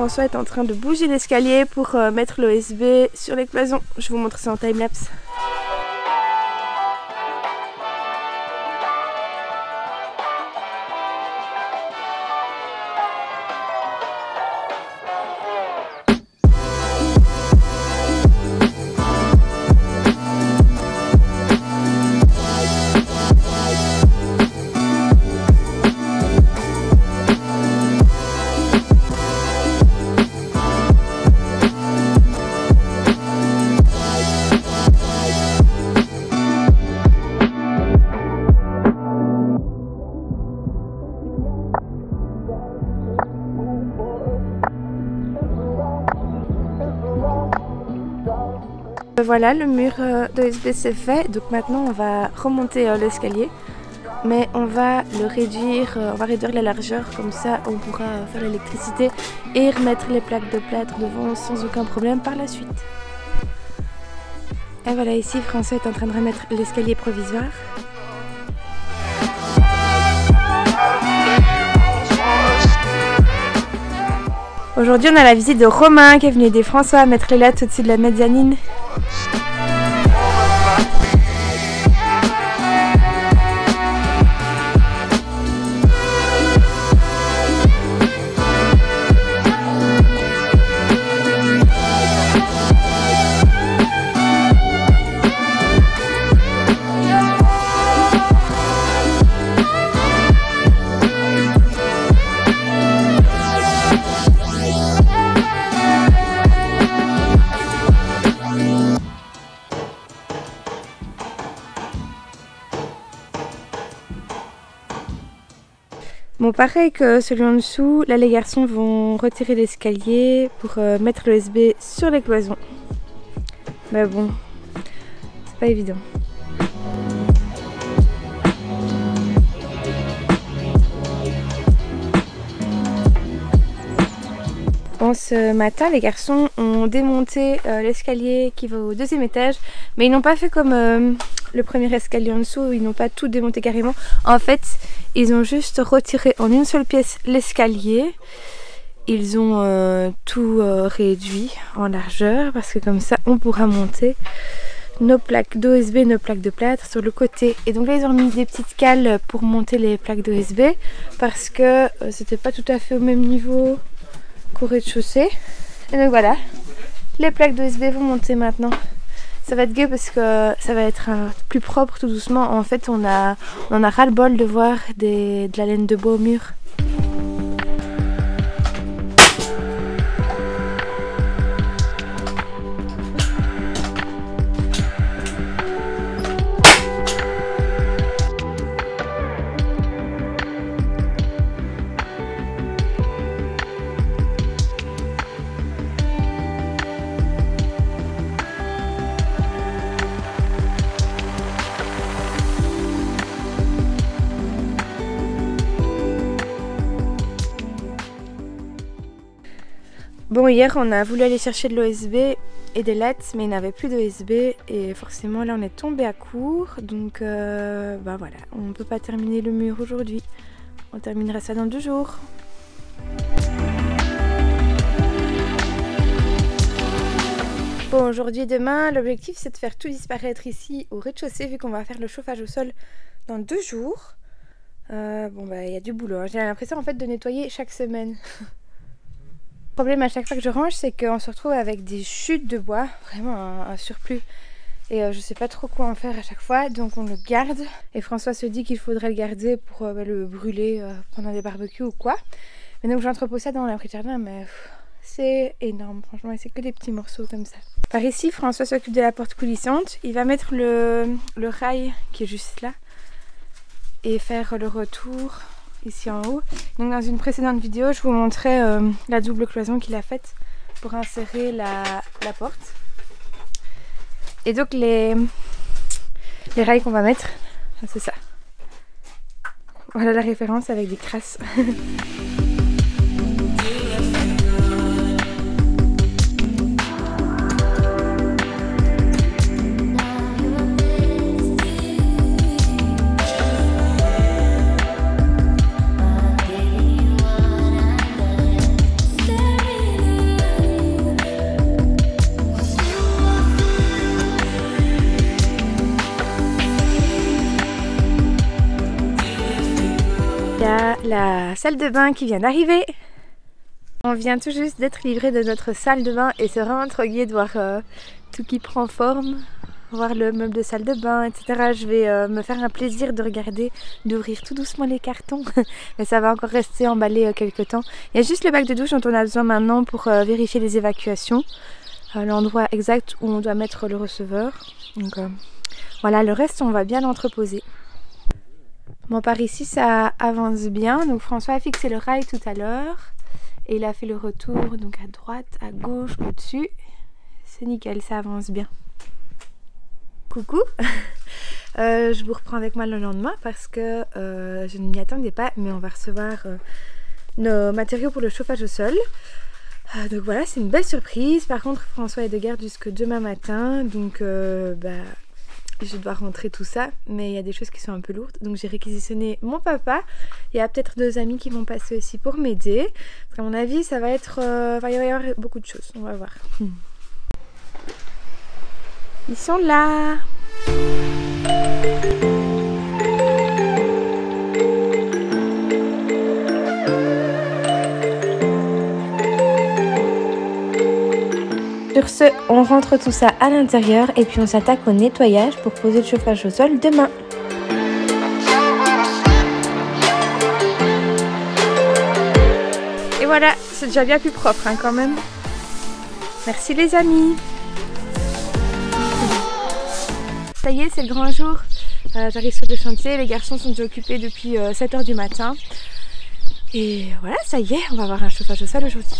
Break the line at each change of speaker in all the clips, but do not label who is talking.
François est en train de bouger l'escalier pour mettre l'OSB sur les cloisons. Je vous montre ça en timelapse. Voilà, le mur d'OSB c'est fait, donc maintenant on va remonter l'escalier, mais on va le réduire, on va réduire la largeur, comme ça on pourra faire l'électricité et remettre les plaques de plâtre devant sans aucun problème par la suite. Et voilà, ici François est en train de remettre l'escalier provisoire. Aujourd'hui on a la visite de Romain qui est venu aider François à mettre les lattes au-dessus de la mezzanine. Bon, pareil que celui en dessous, là les garçons vont retirer l'escalier pour mettre l'OSB sur les cloisons. Mais bon, c'est pas évident. Bon, ce matin, les garçons ont démonté l'escalier qui va au deuxième étage, mais ils n'ont pas fait comme le premier escalier en dessous, ils n'ont pas tout démonté carrément. En fait, ils ont juste retiré en une seule pièce l'escalier. Ils ont tout réduit en largeur parce que comme ça, on pourra monter nos plaques d'OSB, nos plaques de plâtre sur le côté. Et donc là, ils ont mis des petites cales pour monter les plaques d'OSB parce que c'était pas tout à fait au même niveau qu'au rez-de-chaussée. Et donc voilà, les plaques d'OSB vont monter maintenant. Ça va être gai parce que ça va être plus propre tout doucement. En fait, on en a ras le bol de voir de la laine de bois au mur. Bon, hier on a voulu aller chercher de l'OSB et des lattes, mais il n'y avait plus d'OSB et forcément là on est tombé à court, donc bah voilà, on ne peut pas terminer le mur aujourd'hui, on terminera ça dans 2 jours. Bon, aujourd'hui et demain, l'objectif c'est de faire tout disparaître ici au rez-de-chaussée vu qu'on va faire le chauffage au sol dans 2 jours. Bon bah il y a du boulot, hein. J'ai l'impression en fait de nettoyer chaque semaine. Le problème à chaque fois que je range, c'est qu'on se retrouve avec des chutes de bois, vraiment un surplus. Et je sais pas trop quoi en faire à chaque fois, donc on le garde. Et François se dit qu'il faudrait le garder pour le brûler pendant des barbecues ou quoi. Mais donc j'entrepose ça dans l'abri de jardin, mais c'est énorme, franchement, et c'est que des petits morceaux comme ça. Par ici, François s'occupe de la porte coulissante. Il va mettre le rail qui est juste là et faire le retour ici en haut. Donc dans une précédente vidéo, je vous montrais la double cloison qu'il a faite pour insérer la porte. Et donc les rails qu'on va mettre, c'est ça. Voilà la référence avec des crasses. y a la salle de bain qui vient d'arriver. On vient tout juste d'être livré de notre salle de bain et c'est vraiment trop gai de voir tout qui prend forme. Voir le meuble de salle de bain, etc. Je vais me faire un plaisir de regarder, d'ouvrir tout doucement les cartons. Mais ça va encore rester emballé quelques temps. Il y a juste le bac de douche dont on a besoin maintenant pour vérifier les évacuations. L'endroit exact où on doit mettre le receveur. Donc voilà, le reste on va bien l'entreposer. Bon, par ici ça avance bien. Donc François a fixé le rail tout à l'heure. Et il a fait le retour donc à droite, à gauche, au-dessus. C'est nickel, ça avance bien. Coucou, je vous reprends avec moi le lendemain parce que je ne m'y attendais pas, mais on va recevoir nos matériaux pour le chauffage au sol. Donc voilà, c'est une belle surprise. Par contre, François est de garde jusque demain matin, donc je dois rentrer tout ça, mais il y a des choses qui sont un peu lourdes. Donc j'ai réquisitionné mon papa. Il y a peut-être 2 amis qui vont passer aussi pour m'aider. À mon avis, ça va être, il va y avoir beaucoup de choses. On va voir. Ils sont là. Sur ce, on rentre tout ça à l'intérieur et puis on s'attaque au nettoyage pour poser le chauffage au sol demain. Et voilà, c'est déjà bien plus propre hein, quand même. Merci les amis. Ça y est, c'est le grand jour. J'arrive sur le chantier, les garçons sont déjà occupés depuis 7 h du matin. Et voilà, ça y est, on va avoir un chauffage au sol aujourd'hui.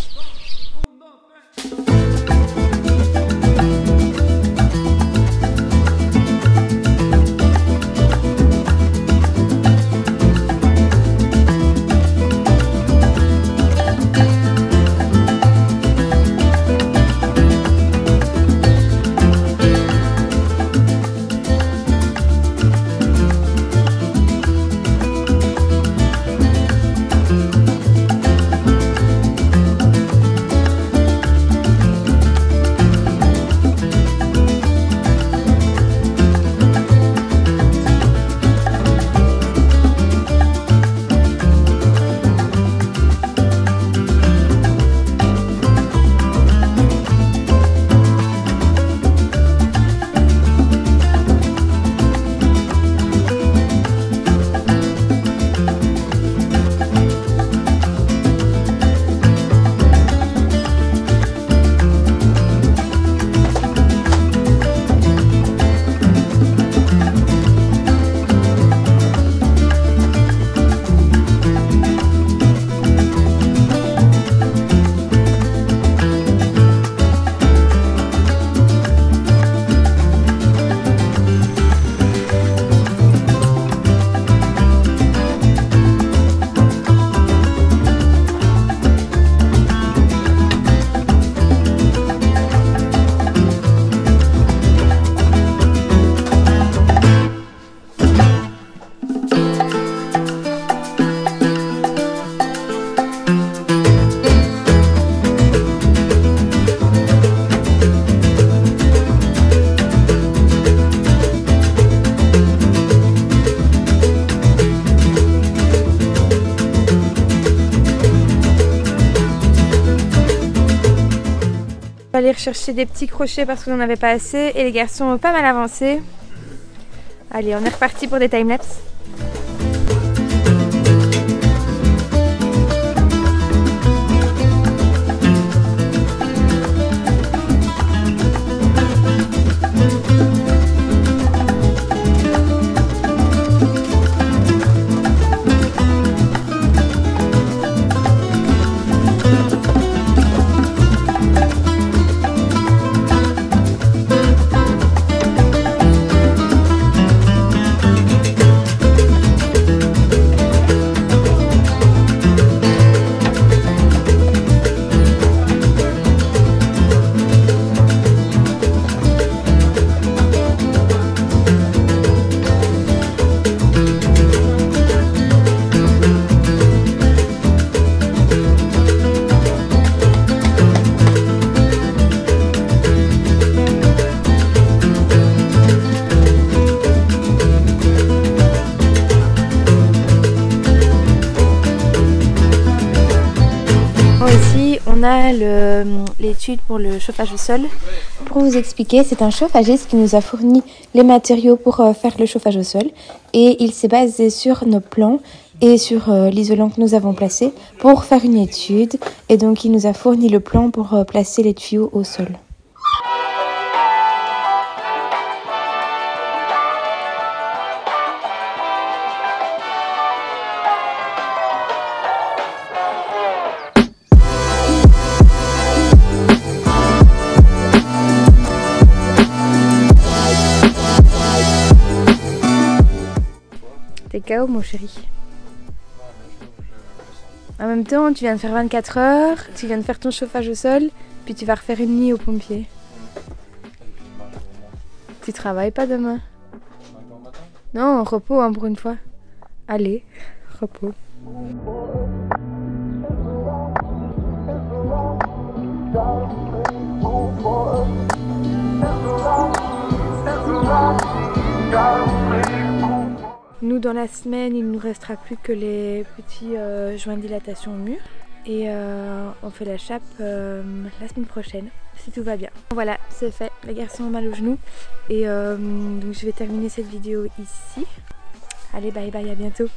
On va aller rechercher des petits crochets parce qu'on n'en avait pas assez et les garçons ont pas mal avancé. Allez, on est reparti pour des timelapses. bien l'étude pour le chauffage au sol. Pour vous expliquer, c'est un chauffagiste qui nous a fourni les matériaux pour faire le chauffage au sol. Et il s'est basé sur nos plans et sur l'isolant que nous avons placé pour faire une étude. Et donc il nous a fourni le plan pour placer les tuyaux au sol. T'es KO mon chéri. En même temps, tu viens de faire 24 heures, tu viens de faire ton chauffage au sol, puis tu vas refaire une nuit aux pompiers. Tu travailles pas demain? Non, repos hein, pour une fois. Allez, repos. Nous, dans la semaine, il ne nous restera plus que les petits joints de dilatation au mur. Et on fait la chape la semaine prochaine, si tout va bien. Voilà, c'est fait. Les garçons ont mal aux genoux. Et donc je vais terminer cette vidéo ici. Allez, bye bye, à bientôt.